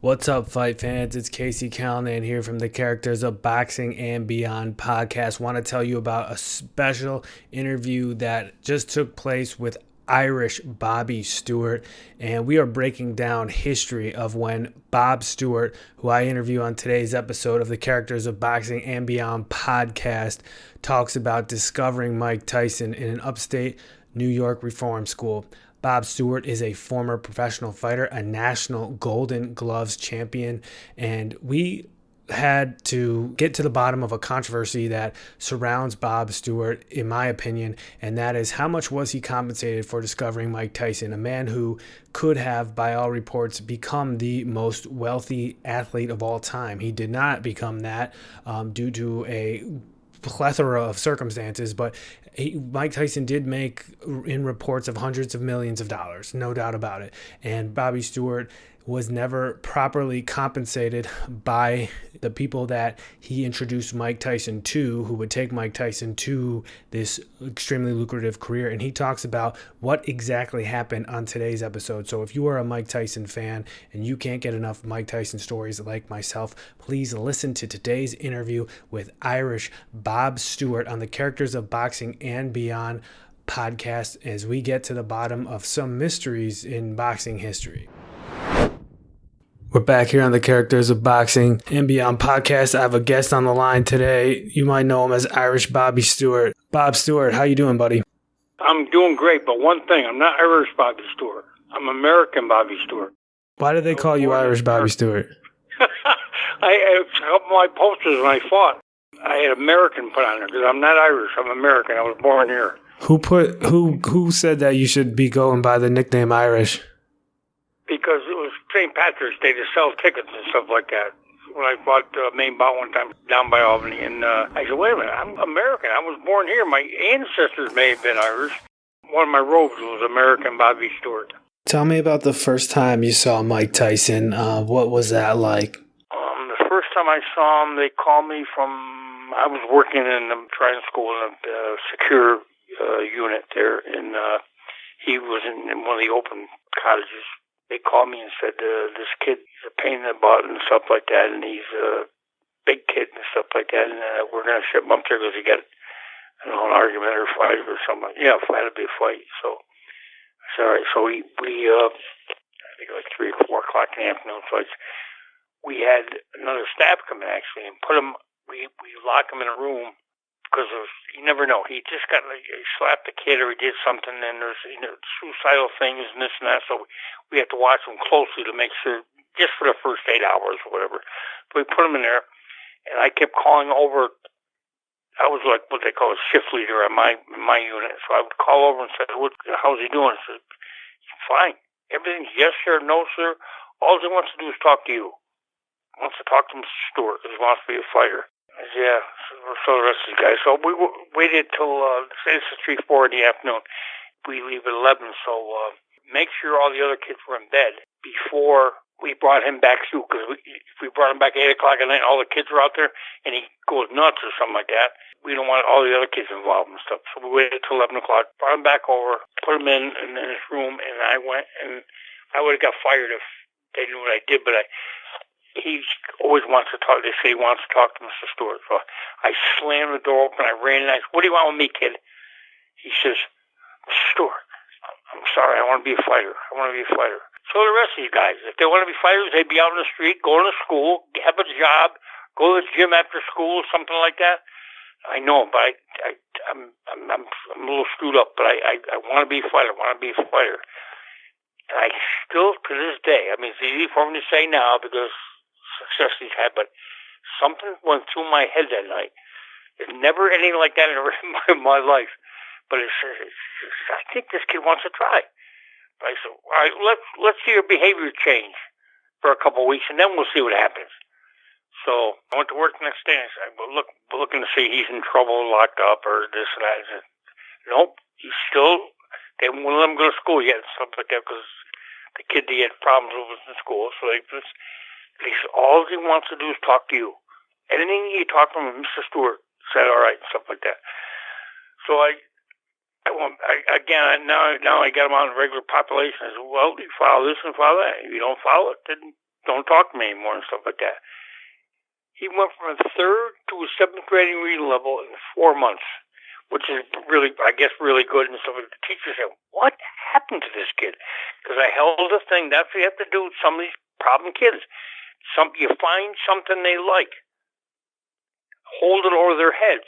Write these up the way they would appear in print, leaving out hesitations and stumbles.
What's up, fight fans? It's Casey Callanan here from the Characters of Boxing and Beyond podcast. Want to tell you about a special interview that just took place with Irish Bobby Stewart, and we are breaking down history of when Bob Stewart, who I interview on today's episode of the Characters of Boxing and Beyond podcast, talks about discovering Mike Tyson in an upstate New York reform school. Bob Stewart is a former professional fighter, a national Golden Gloves champion, and we had to get to the bottom of a controversy that surrounds Bob Stewart, in my opinion, and that is how much was he compensated for discovering Mike Tyson, a man who could have, by all reports, become the most wealthy athlete of all time. He did not become that due to a plethora of circumstances, but Mike Tyson did make, in reports, of hundreds of millions of dollars, no doubt about it. And Bobby Stewart was never properly compensated by the people that he introduced Mike Tyson to, who would take Mike Tyson to this extremely lucrative career. And he talks about what exactly happened on today's episode. So if you are a Mike Tyson fan and you can't get enough Mike Tyson stories like myself, please listen to today's interview with Irish Bob Stewart on the Characters of Boxing and Beyond podcast as we get to the bottom of some mysteries in boxing history. We're back here on the Characters of Boxing and Beyond podcast. I have a guest on the line today. You might know him as Irish Bobby Stewart. Bob Stewart, how you doing, buddy? I'm doing great, but one thing, I'm not Irish Bobby Stewart. I'm American Bobby Stewart. Why did they call you Irish Bobby Stewart? I helped my posters when I fought. I had American put on there because I'm not Irish. I'm American. I was born here. Who said that you should be going by the nickname Irish? Because it was St. Patrick's Day to sell tickets and stuff like that. When I bought the main bout one time down by Albany, and I said, wait a minute, I'm American. I was born here. My ancestors may have been Irish. One of my robes was American Bobby Stewart. Tell me about the first time you saw Mike Tyson. What was that like? The first time I saw him, they called me from, I was working in the training school in a secure unit there, and he was in one of the open cottages. They called me and said, this kid, he's a pain in the butt and stuff like that, and he's a big kid and stuff like that, and we're going to ship him up there because he got an argument or a fight or something. Yeah, it had to be a fight. So I said, all right. So we I think it was 3 or 4 o'clock in the afternoon. So we had another staff come in, actually, and put him, we locked him in a room because you never know. He just got, he slapped the kid or he did something, and there's suicidal things and this and that. So we have to watch him closely to make sure, just for the first 8 hours or whatever. So we put him in there, and I kept calling over. I was like what they call a shift leader in my unit. So I would call over and say, how's he doing? I said, fine. Everything's yes, sir, no, sir. All he wants to do is talk to you. He wants to talk to Mr. Stewart because he wants to be a fighter. I said, yeah, so the rest of the guys. So we waited till, say this is 3, 4 in the afternoon. We leave at 11, so make sure all the other kids were in bed before we brought him back through, because if we brought him back at 8 o'clock at night, all the kids were out there, and he goes nuts or something like that. We don't want all the other kids involved and stuff. So we waited till 11 o'clock, brought him back over, put him in his room, and I went, and I would have got fired if they knew what I did, but he always wants to talk. They say he wants to talk to Mr. Stewart. So I slammed the door open, I ran in, I said, what do you want with me, kid? He says, Mr. Stewart, I'm sorry, I want to be a fighter. I want to be a fighter. So the rest of these guys, if they want to be fighters, they'd be out in the street, going to school, have a job, go to the gym after school, something like that. I know, but I'm a little screwed up, but I want to be a fighter. I want to be a fighter. And I still, to this day, I mean, it's easy for me to say now because success he's had, but something went through my head that night. There's never anything like that in my life. But I think this kid wants to try. I said, all right, let's see your behavior change for a couple of weeks, and then we'll see what happens. So I went to work the next day, and I said, we're looking to see he's in trouble, locked up, or this and that. I said, nope, he's still, they won't let him go to school yet, and stuff like that, because the kid, he had problems with in school. So he said, all he wants to do is talk to you. Anything you talk from Mr. Stewart, said all right, and stuff like that. So now I got him on the regular population. I said, well, you follow this and follow that. If you don't follow it, then don't talk to me anymore and stuff like that. He went from a 3rd to a 7th grading reading level in 4 months, which is really, I guess, really good. And so the teacher said, what happened to this kid? Because I held a thing. That's what you have to do with some of these problem kids. You find something they like. Hold it over their heads.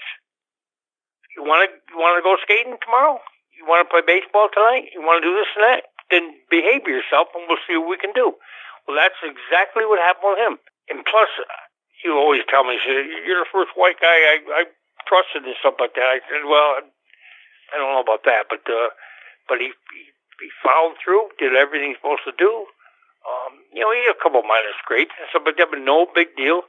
You want to go skating tomorrow? You want to play baseball tonight? You want to do this and that? Then behave yourself and we'll see what we can do. Well, that's exactly what happened with him. And plus, he would always tell me, he said, you're the first white guy I trusted and stuff like that. I said, well, I don't know about that, but he followed through, did everything he's supposed to do. He had a couple of minor scrapes and stuff like that, but no big deal.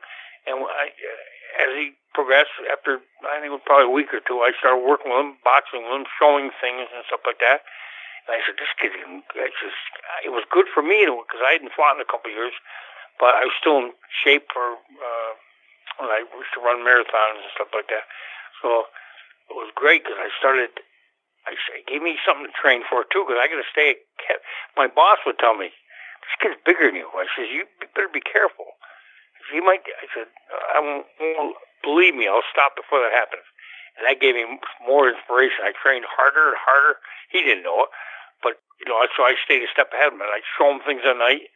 And as he progressed, after I think it was probably a week or two, I started working with him, boxing with him, showing things and stuff like that. And I said, this kid, it was good for me because I hadn't fought in a couple of years. But I was still in shape for when I used to run marathons and stuff like that. So it was great because it gave me something to train for too because I got to stay. My boss would tell me, this kid's bigger than you. I said, you better be careful. He might. I said, I won't believe me. I'll stop before that happens. And that gave me more inspiration. I trained harder and harder. He didn't know it. But, so I stayed a step ahead of him. And I'd show him things at night.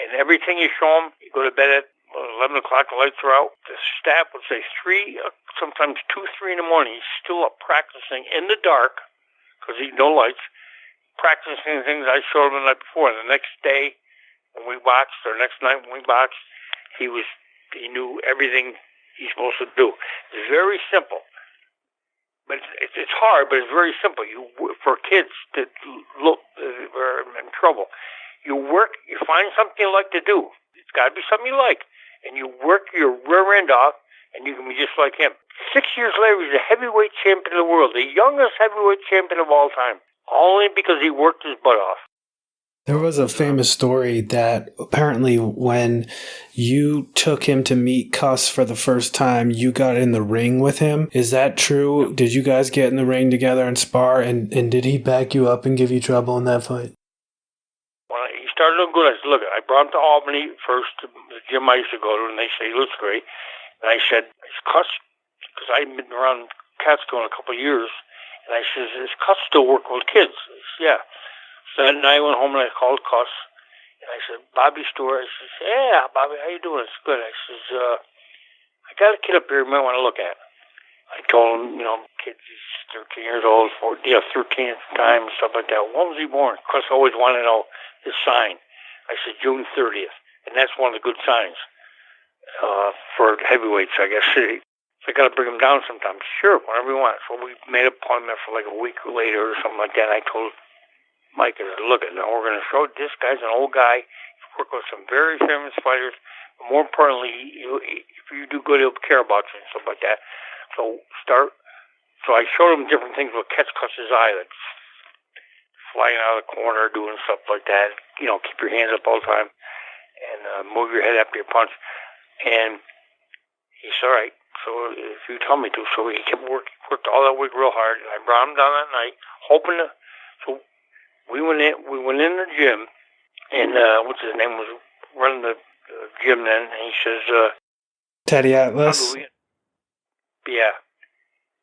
And everything you show them, you go to bed at 11 o'clock, the lights are out. The staff would say 3, sometimes 2, 3 in the morning. He's still up practicing in the dark because no lights, practicing things I showed him the night before. And the next day when we boxed, or next night when we boxed, he knew everything he's supposed to do. It's very simple. But it's hard, but it's very simple. For kids that are in trouble. You work, you find something you like to do. It's got to be something you like. And you work your rear end off, and you can be just like him. 6 years later, he's a heavyweight champion of the world, the youngest heavyweight champion of all time, only because he worked his butt off. There was a famous story that apparently when you took him to meet Cuss for the first time, you got in the ring with him. Is that true? Did you guys get in the ring together and spar? And did he back you up and give you trouble in that fight? Started looking good. I said, look, I brought him to Albany first, to the gym I used to go to, and they say he looks great. And I said, is Cuss, because I hadn't been around Catskill in a couple of years, and I said, is Cuss still working with kids? He said, yeah. So that night I went home and I called Cuss, and I said, Bobby Stewart. I said, yeah, Bobby, how you doing? It's good. I says, I got a kid up here you might want to look at. I told him, kid's 13 years old, 13 at the time, and stuff like that. When was he born? Cuss always wanted to know his sign. I said June 30th, and that's one of the good signs for heavyweights, I guess. So I got to bring him down sometime. Sure, whenever you want. So we made an appointment for like a week later or something like that. And I told Mike, I said, look, now we're going to show this guy's an old guy. He's worked with some very famous fighters. But more importantly, if you do good, he'll care about you and stuff like that. So I showed him different things with catch Cuss's eye, like flying out of the corner, doing stuff like that. Keep your hands up all the time and move your head after your punch. And he said, all right, so if you tell me to. So he kept worked all that week real hard. And I brought him down that night, hoping to. So we went in the gym, and what's his name was running the gym then, and he says, Teddy Atlas. Yeah,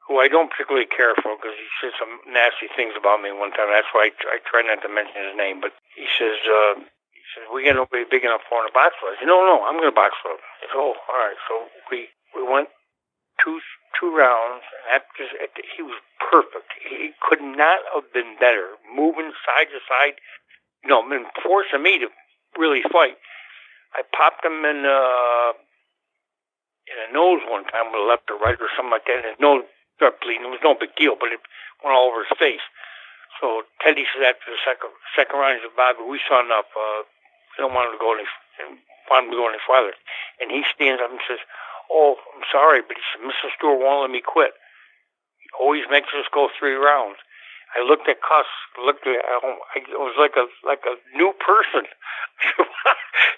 who I don't particularly care for because he said some nasty things about me one time. That's why I try not to mention his name. But he says, we got nobody big enough for him to box with. I said, no, I'm going to box with him. He said, oh, all right. So we went two rounds, and he was perfect. He could not have been better. Moving side to side, been forcing me to really fight. I popped him in the nose one time with a left or right or something like that, and his nose started bleeding. It was no big deal, but it went all over his face. So Teddy said after the second round, he said, Bobby, we saw enough. We don't want him to go any farther. And he stands up and says, oh, I'm sorry, but he said, Mr. Stewart won't let me quit. He always makes us go 3 rounds. I looked at Cuss, it was like a new person.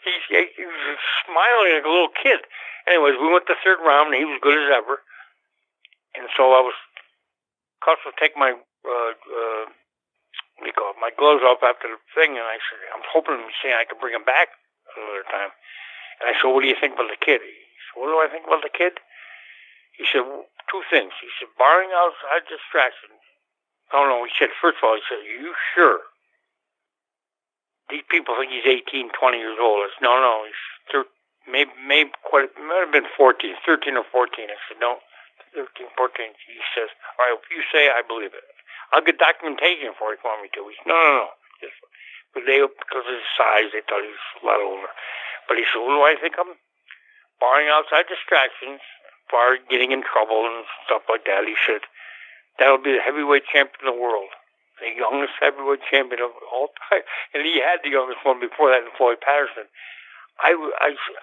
he was smiling like a little kid. Anyways, we went the 3rd round, and he was good as ever. And so Cuss would take my my gloves off after the thing, and I said, I'm hoping I could bring him back another time. And I said, what do you think about the kid? He said, what do I think about the kid? He said, two things. He said, barring outside distraction. Oh, no, he said, first of all, he said, are you sure? These people think he's 18, 20 years old. I said, no, he's maybe it might have been 13 or 14. I said, no, 13, 14. He says, all right, if you say it, I believe it. I'll get documentation for it if you want me to. He said, no. Because of his size, they thought he was a lot older. But he said, what do I think of him? Barring outside distractions, far getting in trouble and stuff like that, he said, that'll be the heavyweight champion of the world. The youngest heavyweight champion of all time. And he had the youngest one before that in Floyd Patterson. I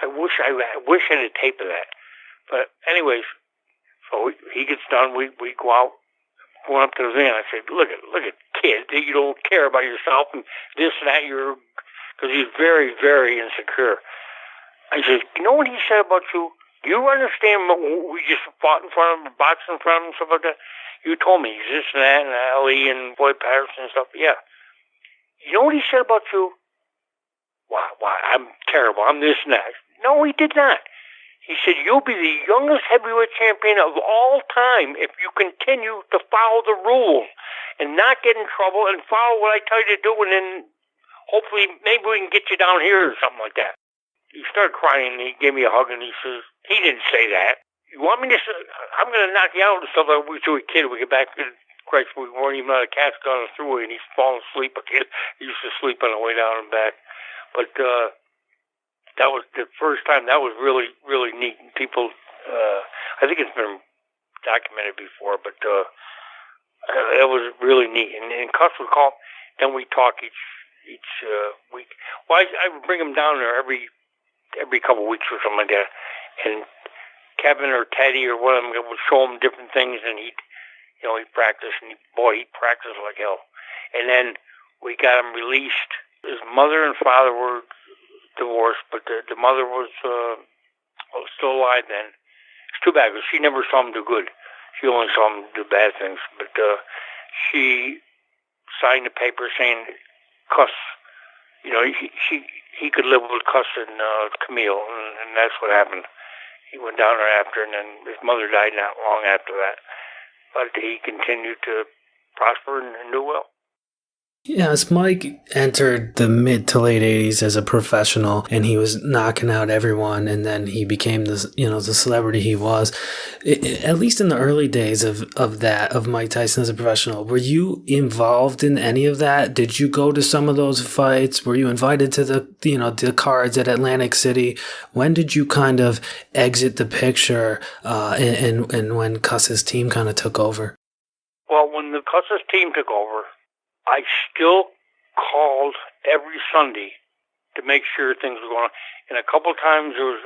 wish I had a tape of that. But anyways, so he gets done. We go out, going up to the van. I say, look at kid. You don't care about yourself and this and that. Because he's very, very insecure. I said, you know what he said about you? Do you understand what we just fought in front of him, boxed in front of him, stuff like that? You told me he's this and that, and Ali and Floyd Patterson and stuff. Yeah. You know what he said about you? Why, I'm terrible. I'm this and that. No, he did not. He said, you'll be the youngest heavyweight champion of all time if you continue to follow the rules and not get in trouble and follow what I tell you to do, and then hopefully maybe we can get you down here or something like that. He started crying, and he gave me a hug, and he says, he didn't say that. You want me to say, I'm going to knock you out and stuff like we do a kid. We get back to Christ, we weren't even on a cat's gone through it, and he's falling asleep again. He used to sleep on the way down and back. But that was the first time. That was really, really neat. And people, I think it's been documented before, but it was really neat. And Cuss would call, then we talk each week. Well, I would bring him down there every couple of weeks or something like that. And Kevin or Teddy or one of them would show him different things, and he'd practice, and he'd practice like hell. And then we got him released. His mother and father were divorced, but the mother was still alive then. It's too bad, because she never saw him do good. She only saw him do bad things. But she signed a paper saying Cuss, he could live with Cuss and Camille, and that's what happened. He went down there after, and then his mother died not long after that. But he continued to prosper and do well. Yes, Mike entered the mid to late 80s as a professional, and he was knocking out everyone, and then he became the celebrity he was. At least in the early days of Mike Tyson as a professional, were you involved in any of that? Did you go to some of those fights? Were you invited to the cards at Atlantic City? When did you kind of exit the picture, and when Cuss's team kind of took over? Well, when the Cuss's team took over, I still called every Sunday to make sure things were going on. And a couple of times there was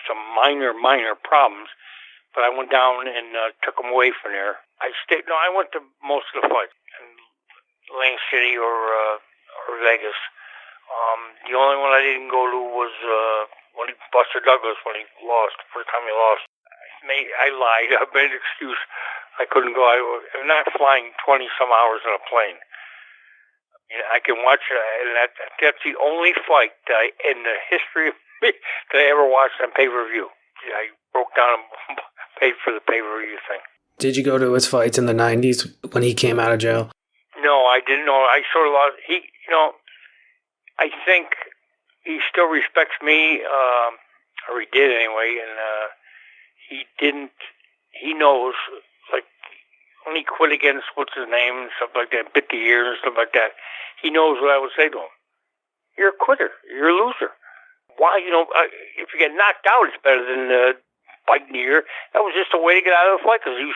some minor problems, but I went down and took them away from there. I went to most of the fights in Atlantic City or Vegas. The only one I didn't go to was when Buster Douglas, when he lost, the first time he lost. I lied. I made an excuse. I couldn't go. I'm not flying 20-some hours on a plane. I can watch it, and that's the only fight in the history of me that I ever watched on pay-per-view. I broke down and paid for the pay-per-view thing. Did you go to his fights in the 90s when he came out of jail? No, I didn't know. I sort of lost. I think he still respects me, or he did anyway, and he didn't. He knows, like, when he quit against what's his name and stuff like that, bit the ear and stuff like that. He knows what I would say to him. You're a quitter. You're a loser. Why, if you get knocked out, it's better than biting the ear. That was just a way to get out of the fight, because he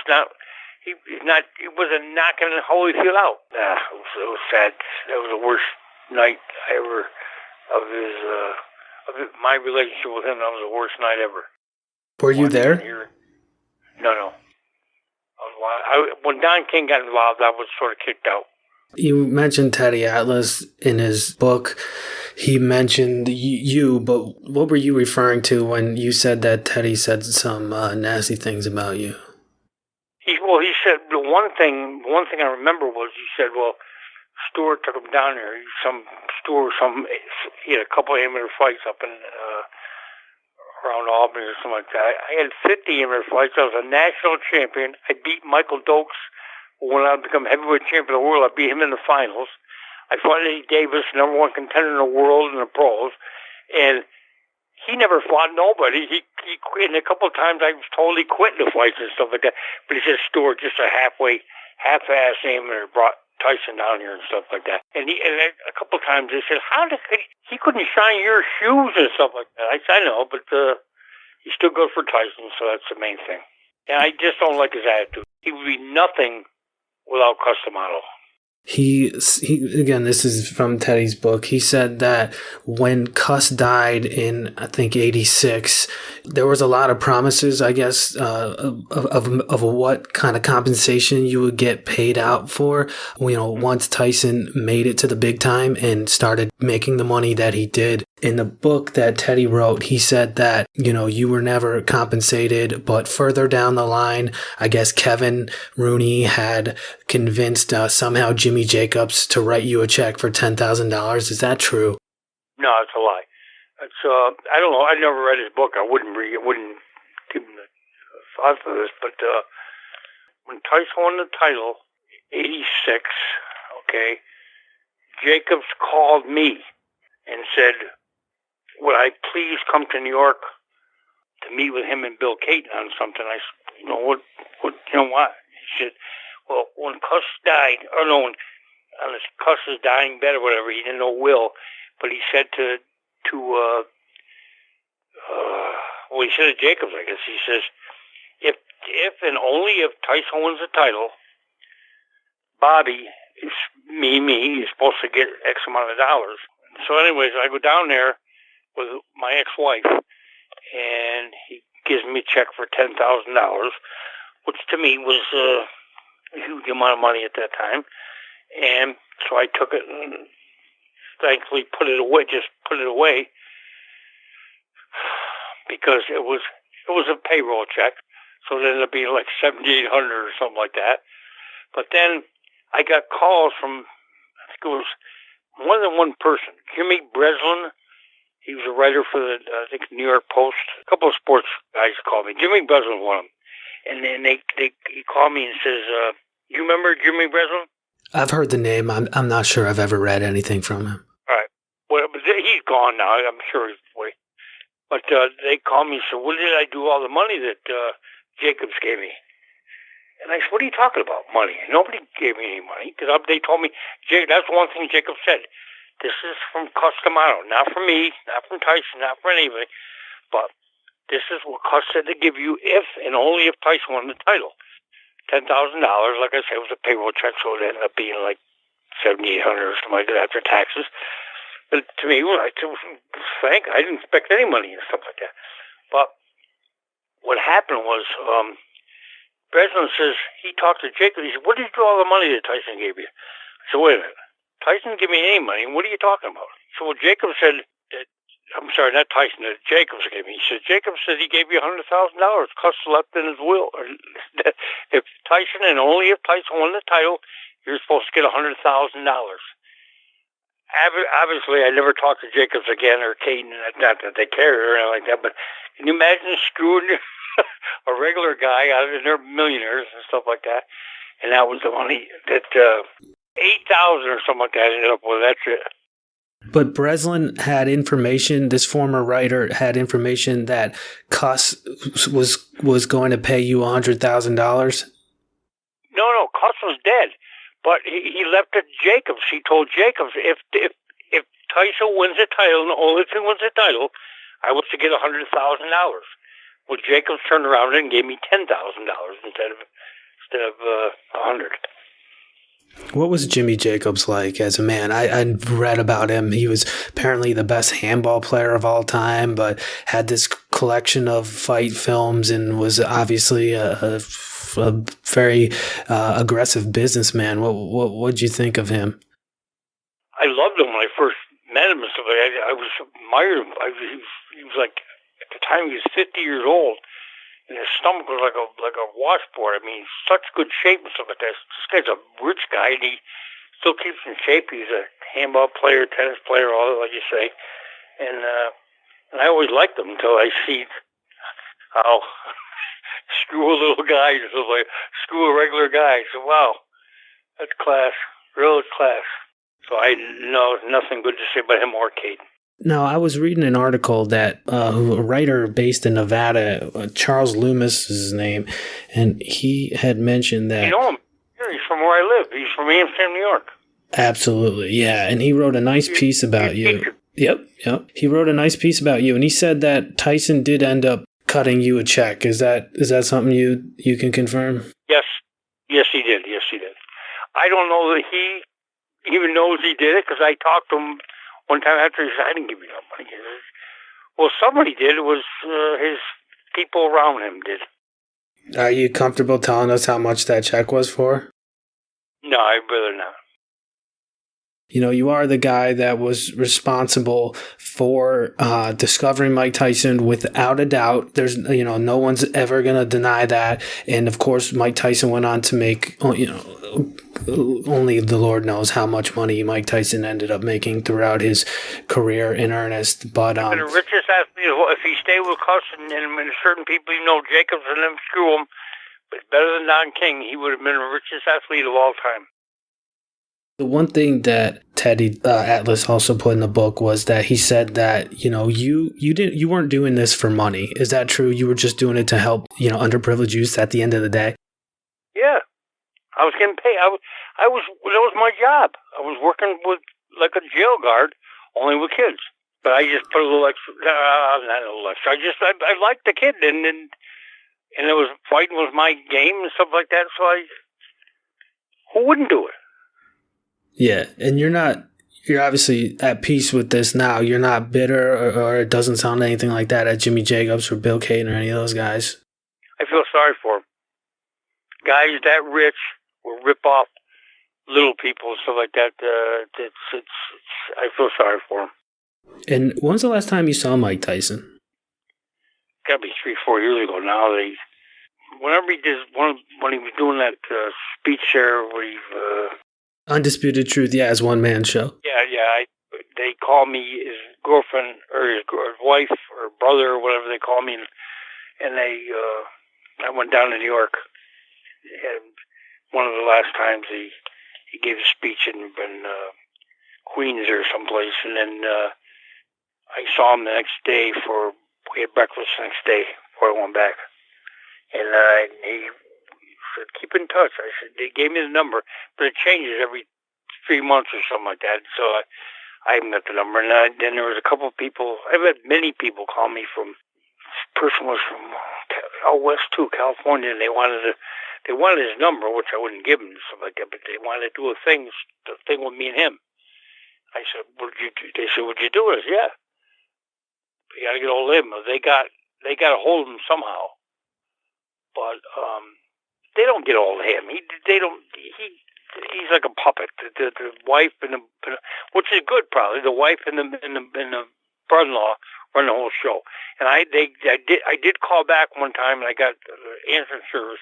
wasn't knocking Holyfield out. It was sad. That was the worst night ever of my relationship with him. That was the worst night ever. Were you there? No. When Don King got involved, I was sort of kicked out. You mentioned Teddy Atlas in his book. He mentioned you, but what were you referring to when you said that Teddy said some nasty things about you? He said the one thing I remember was he said, well, Stewart took him down there. He had a couple of amateur fights up in around Albany or something like that. I had 50 amateur fights. I was a national champion. I beat Michael Dokes when I become heavyweight champion of the world. I beat him in the finals. I fought Eddie Davis, number one contender in the world in the pros, and he never fought nobody. He quit, and a couple of times I was told he quit the fights and stuff like that. But he said Stewart just a half-ass amateur brought Tyson down here and stuff like that. And a couple of times they said, he couldn't shine your shoes and stuff like that. I said, I know, but he's still good for Tyson, so that's the main thing. And I just don't like his attitude. He would be nothing without Customato. He again, this is from Teddy's book. He said that when Cuss died in, I think, 86, there was a lot of promises, I guess, of what kind of compensation you would get paid out for, once Tyson made it to the big time and started making the money that he did. In the book that Teddy wrote, he said that, you were never compensated, but further down the line, I guess Kevin Rooney had convinced somehow Jimmy Jacobs to write you a check for $10,000. Is that true? No, it's a lie. It's I don't know. I never read his book. I wouldn't read it. Wouldn't give him the thoughts of this. But when Tyson won the title, 86, okay, Jacobs called me and said, would I please come to New York to meet with him and Bill Caton on something? I said, what? He said, well, when Cuss died, when on his Cuss's dying bed or whatever, he didn't know Will, but he said he said to Jacobs, I guess, he says, if and only if Tyson wins the title, Bobby, is supposed to get X amount of dollars. So anyways, I go down there with my ex-wife, and he gives me a check for $10,000, which to me was a huge amount of money at that time. And so I took it and thankfully put it away because it was a payroll check, so it ended up being like $7,800 or something like that. But then I got calls from, I think it was more than one person. Jimmy Breslin, he was a writer for the New York Post. A couple of sports guys called me. Jimmy Breslin was one of them. And then he called me and says, you remember Jimmy Breslin? I've heard the name. I'm not sure I've ever read anything from him. All right. Well, but he's gone now. I'm sure he's away. But they called me and said, what did I do all the money that Jacobs gave me? And I said, what are you talking about, money? Nobody gave me any money. Because they told me, that's one thing Jacob said. This is from Customato, not from me, not from Tyson, not from anybody. But this is what Cuss said to give you if and only if Tyson won the title. $10,000, like I said, it was a payroll check, so it ended up being like $7,800 or something like that after taxes. But to me, I didn't expect any money and stuff like that. But what happened was, Breslin says, he talked to Jacob, he said, what did you do all the money that Tyson gave you? I said, wait a minute. Tyson didn't give me any money. What are you talking about? So well, Jacob said, I'm sorry, not Tyson, that Jacobs gave me. He said, Jacob said he gave you $100,000. Cuss left in his will. If Tyson, and only if Tyson won the title, you're supposed to get $100,000. Obviously, I never talked to Jacobs again or Caden, not that they cared or anything like that, but can you imagine screwing a regular guy out of their millionaires and stuff like that? And that was the money that 8,000 or something like that ended up with. That's it. But Breslin had information, this former writer had information that Cuss was going to pay you $100,000? No, Cuss was dead. But he left it to Jacobs. He told Jacobs, if Tyson wins the title, and only if he wins the title, I was to get $100,000. Well, Jacobs turned around and gave me $10,000 instead of $100,000. What was Jimmy Jacobs like as a man? I read about him. He was apparently the best handball player of all time, but had this collection of fight films and was obviously a very aggressive businessman. What'd you think of him? I loved him when I first met him and stuff. I was admired him. He was like, at the time he was 50 years old. And his stomach was like a washboard. I mean, such good shape and stuff like that. This guy's a rich guy, and he still keeps in shape. He's a handball player, tennis player, all that, like you say. And I always liked him until I see how screw a little guy, just like screw a regular guy. So wow, that's class, real class. So I know nothing good to say about him or Kate. Now, I was reading an article that a writer based in Nevada, Charles Loomis is his name, and he had mentioned that... You know him. He's from where I live. He's from Amsterdam, New York. Absolutely, yeah. And he wrote a nice piece about you. Yep. He wrote a nice piece about you, and he said that Tyson did end up cutting you a check. Is that something you can confirm? Yes, he did. I don't know that he even knows he did it, because I talked to him one time after. He said, "I didn't give you no money." Well, somebody did. It was his people around him did. Are you comfortable telling us how much that check was for? No, I'd rather not. You know, you are the guy that was responsible for discovering Mike Tyson without a doubt. There's, no one's ever going to deny that. And of course, Mike Tyson went on to make, only the Lord knows how much money Mike Tyson ended up making throughout his career in earnest. But the richest athlete, if he stayed with us and certain people, Jacobs and them screw him, but better than Don King, he would have been the richest athlete of all time. The one thing that Teddy Atlas also put in the book was that he said that you weren't doing this for money. Is that true? You were just doing it to help underprivileged youth at the end of the day. Yeah, I was getting paid. That was my job. I was working with like a jail guard, only with kids. But I just put a little extra. Not a little extra. I liked the kid, and it was fighting was my game and stuff like that. So who wouldn't do it? Yeah, and you're obviously at peace with this now. You're not bitter, or it doesn't sound anything like that at Jimmy Jacobs or Bill Caton or any of those guys. I feel sorry for them. Guys that rich will rip off little people and stuff like that. I feel sorry for them. And when's the last time you saw Mike Tyson? Got to be 3-4 years ago now. Whenever he did when he was doing that speech there, where he. Undisputed Truth, yeah, his one-man show. Yeah. They call me his girlfriend or his wife or brother or whatever they call me, and I went down to New York. And one of the last times he gave a speech in Queens or someplace, and then I saw him the next day we had breakfast the next day before I went back, and he said, "Keep in touch." I said, they gave me the number, but it changes every 3 months or something like that. So I haven't got the number. And then there was a couple of people. I've had many people call me from. This person was from out west too, California, and they wanted his number, which I wouldn't give him and stuff like that. But they wanted to do the thing with me and him. I said, "What did you do?" They said, "Would you do it?" I said, "Yeah." But you got to get a hold of him. They got a hold of him somehow, but they don't get all of him. He's like a puppet. The wife and which is good probably. The wife and the brother-in-law run the whole show. And I did call back one time, and I got answering service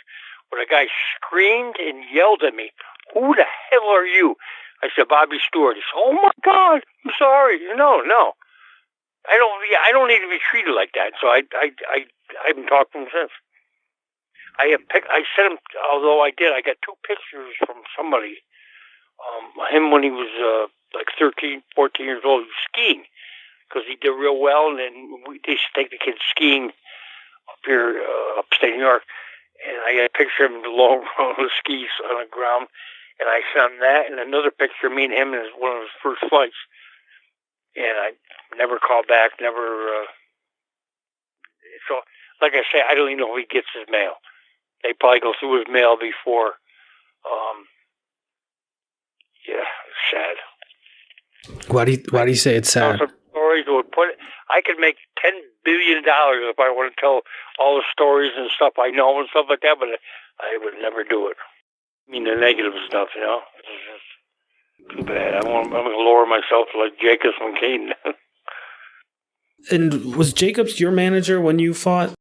where a guy screamed and yelled at me, "Who the hell are you?" I said, "Bobby Stewart." He said, "Oh my God, I'm sorry." No. I don't need to be treated like that. So I haven't talked to him since. I sent him, although I got 2 pictures from somebody. Him when he was like 13, 14 years old, he was skiing because he did real well. And then they used to take the kids skiing up here, upstate New York. And I got a picture of him alone on the skis on the ground. And I sent him that and another picture of me and him in one of his first flights. And I never called back, never. So, like I say, I don't even know if he gets his mail. They probably go through his mail before. Yeah, it's sad. Why do you say it's sad? Some stories would I could make $10 billion if I want to tell all the stories and stuff I know and stuff like that, but I would never do it. I mean, the negative stuff, It's just too bad. I'm going to lower myself like Jacobs and Caden. And was Jacobs your manager when you fought?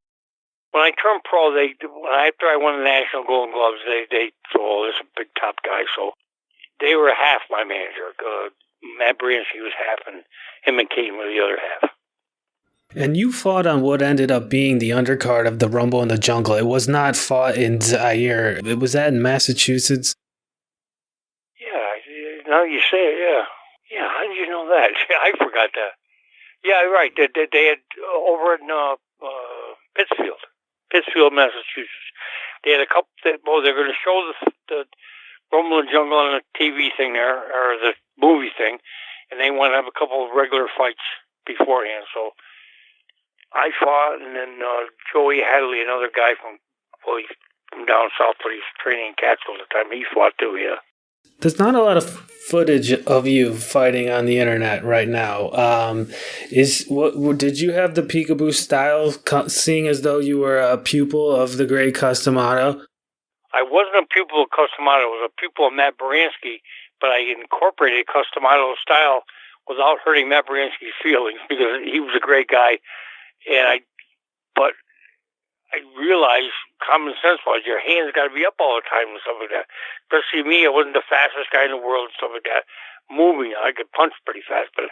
When I turned pro, after I won the National Golden Gloves, they said, "Oh, this is a big top guy." So They were half my manager. Matt Bransky was half, and him and Kane were the other half. And you fought on what ended up being the undercard of the Rumble in the Jungle. It was not fought in Zaire. It was that in Massachusetts? Yeah, now you say it, yeah. Yeah, how did you know that? I forgot that. Yeah, right. They had over in Pittsfield, Massachusetts. They had a couple. They're going to show the Rumble in the Jungle on the TV thing there, or the movie thing, and they want to have a couple of regular fights beforehand. So I fought, and then Joey Hadley, another guy from down south, but he's training in Catskill at the time. He fought too, yeah. There's not a lot of footage of you fighting on the internet right now. Did you have the peekaboo style, seeing as though you were a pupil of the great Cus D'Amato? I wasn't a pupil of Cus D'Amato. I was a pupil of Matt Bransky, but I incorporated Cus D'Amato style without hurting Matt Bransky's feelings because he was a great guy. But I realized, common sense-wise, your hands got to be up all the time and stuff like that. Especially me, I wasn't the fastest guy in the world and stuff like that. Moving, I could punch pretty fast, but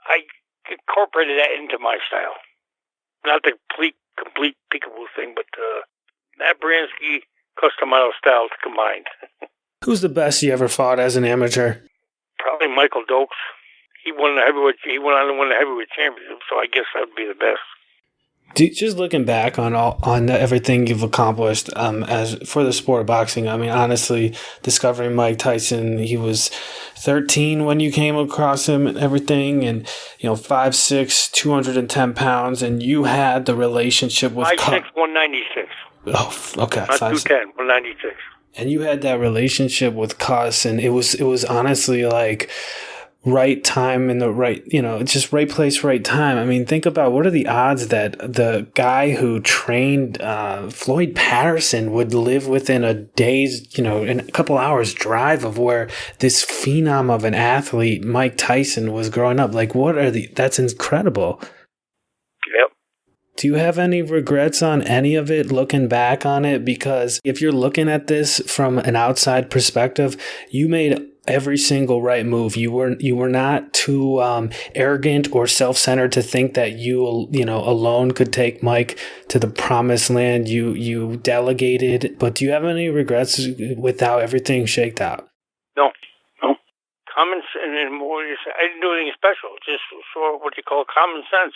I incorporated that into my style. Not the complete peekaboo thing, but Matt Bransky, Cus D'Amato style combined. Who's the best you ever fought as an amateur? Probably Michael Dokes. He went on to win the heavyweight championship, so I guess that would be the best. Just looking back on everything you've accomplished as for the sport of boxing, I mean, honestly, discovering Mike Tyson, he was 13 when you came across him and everything, and 5'6", 210 pounds, and you had the relationship with 5'6", 196. Oh, okay. Not 210, 196. And you had that relationship with Cus, and it was honestly like right time in the right, just right place, right time. I mean, think about what are the odds that the guy who trained Floyd Patterson would live within a day's, in a couple hours drive of where this phenom of an athlete, Mike Tyson, was growing up. Like, that's incredible. Yep. Do you have any regrets on any of it, looking back on it? Because if you're looking at this from an outside perspective, you made every single right move. You were not too arrogant or self-centered to think that you alone could take Mike to the promised land. You delegated, but do you have any regrets with how everything shaked out? No. Common sense, and I didn't do anything special. Just sort of what you call common sense.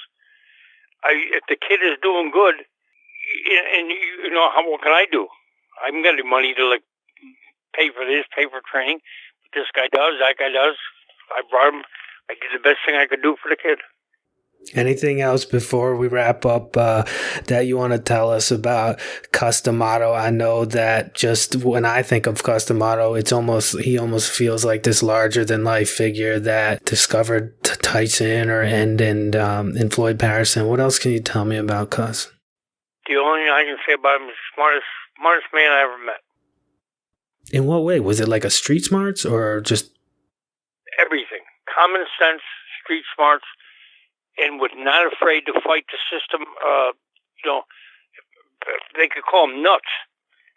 If the kid is doing good, and what can I do? I haven't got any money to pay for this, pay for training. This guy does, that guy does. I brought him. I did the best thing I could do for the kid. Anything else before we wrap up that you want to tell us about Cus D'Amato? I know that just when I think of Cus D'Amato, he almost feels like this larger than life figure that discovered Tyson and Floyd Patterson. What else can you tell me about Cus? The only thing I can say about him is the smartest man I ever met. In what way? Was it like a street smarts or just everything? Common sense, street smarts, and was not afraid to fight the system. They could call him nuts,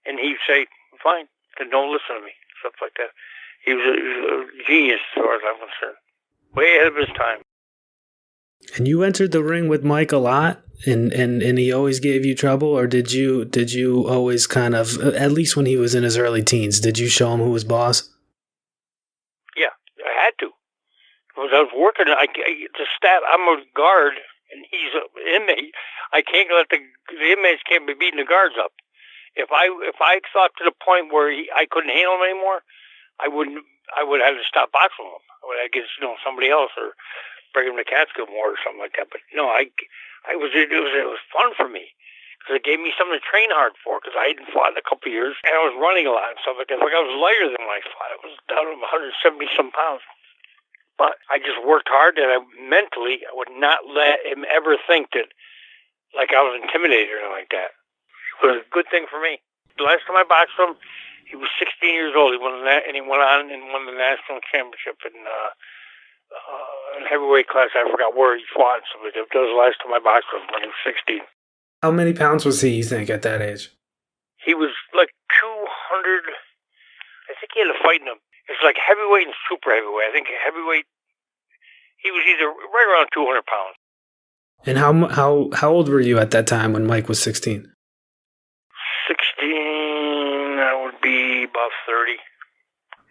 and he'd say, "Fine, then don't listen to me." Stuff like that. He was a genius as far as I'm concerned. Way ahead of his time. And you entered the ring with Mike a lot, and he always gave you trouble, or did you always kind of, at least when he was in his early teens, did you show him who was boss? Yeah, I had to. Because I was working, I'm a guard, and he's an inmate. I can't let the inmates can't be beating the guards up. If I thought to the point where I couldn't handle him anymore, I would have to stop boxing him. I would have to get somebody else or bring him to Catskill more or something like that. But no, it was fun for me because it gave me something to train hard for because I hadn't fought in a couple of years and I was running a lot and stuff like that. Like I was lighter than when I fought. I was down to 170 some pounds. But I just worked hard and I would not let him ever think that like I was intimidated or anything like that. It was a good thing for me. The last time I boxed him, he was 16 years old. He won that, and he went on and won the national championship in heavyweight class. I forgot where he fought. So that was the last time I boxed him when he was 16. How many pounds was he, you think, at that age? He was like 200. I think he had a fight in him. It's like heavyweight and super heavyweight. I think heavyweight, he was either right around 200 pounds. And how old were you at that time when Mike was 16? 16, I would be about 30.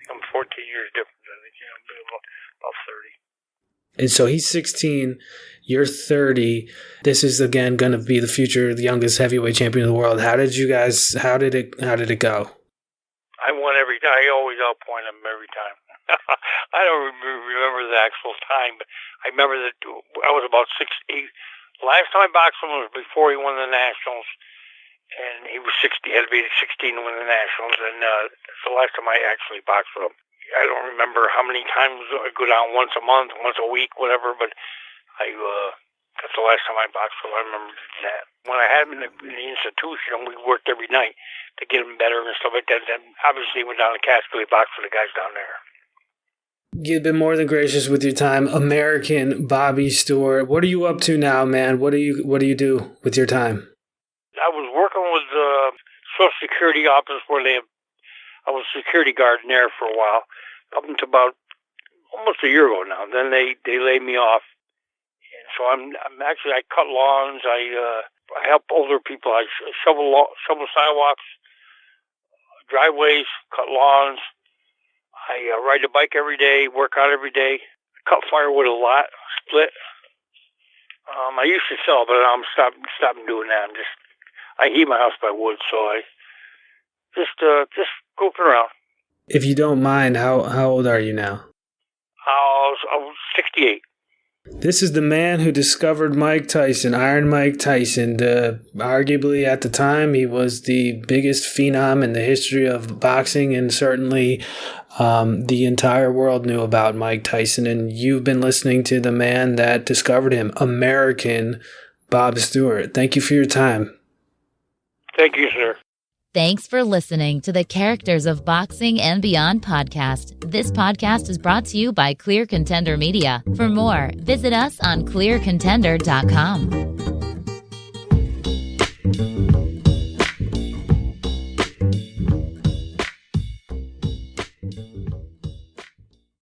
I'm 14 years different. I think about 30. And so he's 16, you're 30. This is again going to be the future, the youngest heavyweight champion of the world. How did it go? I won every time. I always outpoint him every time. I don't remember the actual time, but I remember that I was about 6'8". The last time I boxed him was before he won the Nationals, and he was 60. Had to be 16 to win the Nationals, and it's the last time I actually boxed with him. I don't remember how many times I go down once a month, once a week, whatever, but that's the last time I boxed with him. I remember that. When I had him in the institution, we worked every night to get him better and stuff like that. Then obviously went down to Cascade, boxed with the guys down there. You've been more than gracious with your time. American Bobby Stewart. What are you up to now, man? What do you do with your time? I was working with the Social Security office where I was a security guard in there for a while, up until about almost a year ago now. Then they laid me off. And so I'm actually, I cut lawns. I help older people. I shovel sidewalks, driveways, cut lawns. I ride a bike every day, work out every day, cut firewood a lot, split. I used to sell, but I'm stopping doing that. I heat my house by wood, so I just goofing around. If you don't mind, how old are you now? I was 68. This is the man who discovered Mike Tyson, Iron Mike Tyson. Arguably at the time, he was the biggest phenom in the history of boxing, and certainly the entire world knew about Mike Tyson. And you've been listening to the man that discovered him, American Bob Stewart. Thank you for your time. Thank you, sir. Thanks for listening to the Characters of Boxing and Beyond podcast. This podcast is brought to you by Clear Contender Media. For more, visit us on clearcontender.com.